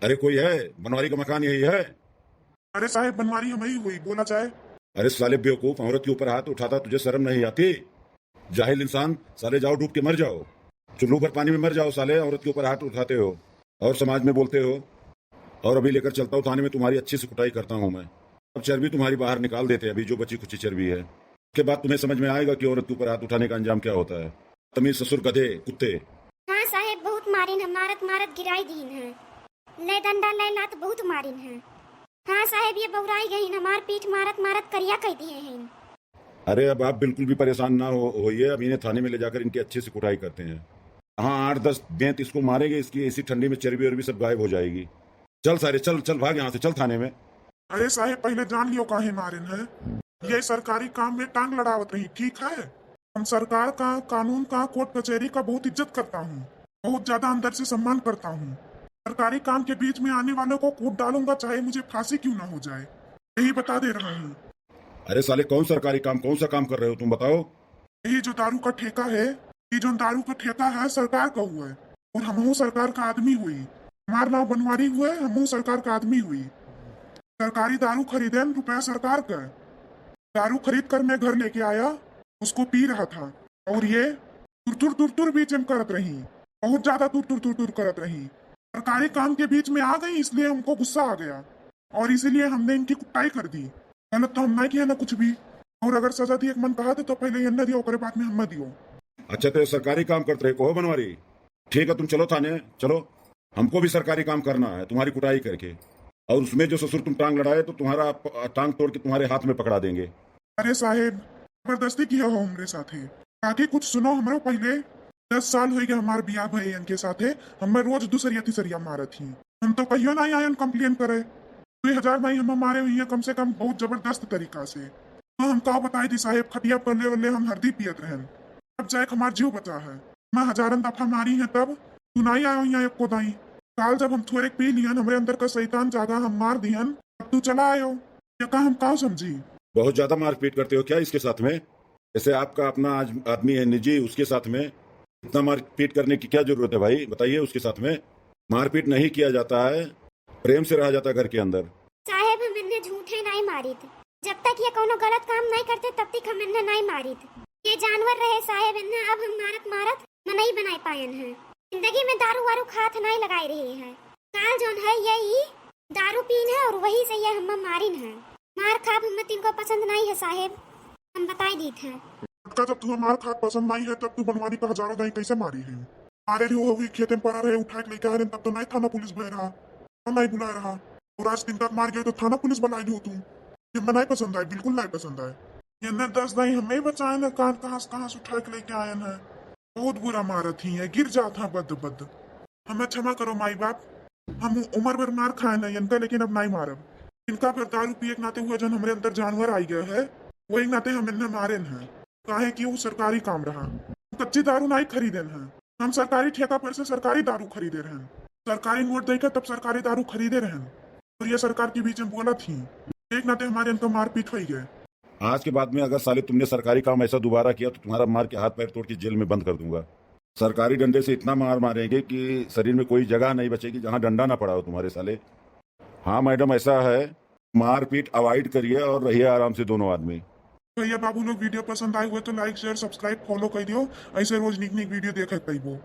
अरे कोई है? बनवारी का मकान यही है? अरे साहेब, बनवारी हम ही हुई, बोला चाहे। अरे साले बेवकूफ, औरत के ऊपर हाथ उठाता तुझे शर्म नहीं आती? जाहिल इंसान, साले जाओ डूब के मर जाओ, चुल्लू भर पानी में मर जाओ साले, औरत के ऊपर हाथ उठाते हो और समाज में बोलते हो। और अभी लेकर चलता हूँ थाने में, तुम्हारी अच्छी से कुटाई करता हूँ मैं। अब चर्बी तुम्हारी बाहर निकाल देते हैं, अभी जो बची खुची चर्बी है। उसके बाद तुम्हें समझ में आएगा कि औरत के ऊपर हाथ उठाने का अंजाम क्या होता है। तमीज ससुर गधे कुत्ते। हाँ साहेब, बहुत मारिन है, मारत मारत गिराई दीन है, ले डंडा ले लात बहुत मारिन है। हाँ साहेब, ये बौराई गई न, मार पीठ मारत मारत करिया कह दिए हैं। अरे अब आप बिल्कुल भी परेशान ना होइए, अब इन्हें थाने में ले जाकर इनकी अच्छे से कुटाई करते हैं। हाँ 8-10 बेंत इसको मारेंगे, इसकी इसी ठंडी में चर्बी वरबी सब गायब हो जाएगी। चल सारे, चल चल भाग यहाँ से, चल थाने में। अरे साहेब, पहले जान लियो काहे मारिन है। ये सरकारी काम में टांग लड़ावत रही, ठीक है। हम सरकार का, कानून का, कोर्ट कचहरी का बहुत इज्जत करता हूँ, बहुत ज्यादा अंदर से सम्मान करता हूँ। सरकारी काम के बीच में आने वालों को कूट डालूंगा, चाहे मुझे फांसी क्यों ना हो जाए, यही बता दे रहा हूँ। अरे साले, कौन सरकारी काम, कौन सा काम कर रहे हो तुम, बताओ। यही जो दारू का ठेका है, ये जो दारू का ठेका है सरकार का हुआ है, और हमहू सरकार का आदमी हुई। हमार नाम बनवारी हुए, हमहू सरकार का आदमी हुई। सरकारी दारू खरीदे, रुपया सरकार का। दारू खरीद कर मैं घर लेके आया, उसको पी रहा था, और ये तुर बीच में करत रही, बहुत ज्यादा तुर करत रही। सरकारी काम के बीच में आ गई, इसलिए हमको गुस्सा आ गया, और इसीलिए हमने इनकी कुटाई कर दी। गलत तो हम नहीं किया ना कुछ भी, और अगर सजा दी एक मन कहा तो पहले ये न दियो, ओकरे बाद में हम दियो। अच्छा तो सरकारी काम करते रहे कहो बनवारी। ठीक है, तुम चलो थाने, चलो। हमको भी सरकारी काम करना है तुम्हारी कुटाई करके, और उसमें जो ससुर तुम टांग लड़ाए तो तुम्हारा टांग तोड़ के तुम्हारे हाथ में पकड़ा देंगे। अरे साहेब, जबरदस्ती किया हो हमरे साथे, ताकि कुछ सुनो हमरो। पहले 10 साल हो गए हमारे बिया भाई इनके साथे, हमें रोज दूसरिया तीसरिया मारत थी। हम तो कहियो नहीं आयन कंप्लेन करे, 2000 नहीं हम मारे हुई है, कम से कम बहुत जबरदस्त तरीका से। तो हम का बताई थी साहेब, खटिया पल्ले वल्ले हम हरदी पियत रहन, अब जाए हमार जीव बचा है। मैं हजारन दफा मारी है, तब तू नहीं आयो यहाँ एक को दाई। काल जब हम थोड़े पी लियन, हमरे अंदर का शैतान जागा, हम मार दियन, अब तू चला आयो। ये का हम का समझी? बहुत ज्यादा मारपीट करते हो क्या इसके साथ में? जैसे आपका अपना आदमी है निजी, उसके साथ में इतना मारपीट करने की क्या जरूरत है भाई, बताइए। उसके साथ में मारपीट नहीं किया जाता है, प्रेम से रहा जाता है घर के अंदर। साहेब, हम इन्हें झूठे नहीं मारी थे, जब तक ये कोनो गलत काम नहीं करते तब तक हम इन्हें नहीं मारी थे। ये जानवर रहे साहेब, इन्हें अब हम मारत मारत नहीं बना पायन है। जिंदगी में दारू वारू खात नहीं लगाए रहे हैं। काल जोन है यही दारू पीन है, और वही से ये हम मारिन है। मार खाब हम तिनको पसंद नहीं है साहेब, हम बताई दी थे। जब तू हमारा खाद पसंद नहीं है, तब तू बनवारी का हजारों दाई कैसे मारी है? मारे रही होगी, खेते में पड़ा रहे, उठा के लेके आ रहे, तब तो नहीं थाना पुलिस भय रहा, नहीं बुला रहा। और आज दिन तक मार गए तो थाना पुलिस बुलाई हो तू। ये मैं नहीं पसंद आए, बिल्कुल नहीं पसंद आए। ये न 10 दाई हमें बचाए न, कान कहाँ से उठा के लेके आए हैं। बहुत बुरा मारा थी है, गिर जाता बद। हमें क्षमा करो माई बाप, हम उम्र भर मार खाए न इनका, लेकिन अब नहीं मारब। इनका फिर दारू पिए के नाते हुए जो हमारे अंदर जानवर आई गए है, वही नाते हम इन्हें मारे हैं। काहे कि वो सरकारी काम रहा, कच्ची दारू नहीं खरीदे हैं। हम सरकारी ठेका पर से सरकारी दारू खरीदे रहे, सरकारी नोट देकर तब सरकारी दारू खरीदे रहे, और ये सरकार के बीच में बोला थी, एक नाते हमारे इनका मारपीट हो गए। आज के बाद में अगर साले तुमने सरकारी काम ऐसा दोबारा किया तो तुम्हारा मार के हाथ पैर तोड़ के जेल में बंद कर दूंगा। सरकारी डंडे से इतना मार मारेंगे कि शरीर में कोई जगह नहीं बचेगी जहां डंडा ना पड़ा हो तुम्हारे साले। हाँ मैडम, ऐसा है, मारपीट अवॉइड करिए और रहिए आराम से दोनों आदमी। भैया बाबू लोग वीडियो पसंद आए हुए तो लाइक शेयर सब्सक्राइब फॉलो कर दियो, ऐसे रोज निक वीडियो देखे पैबो।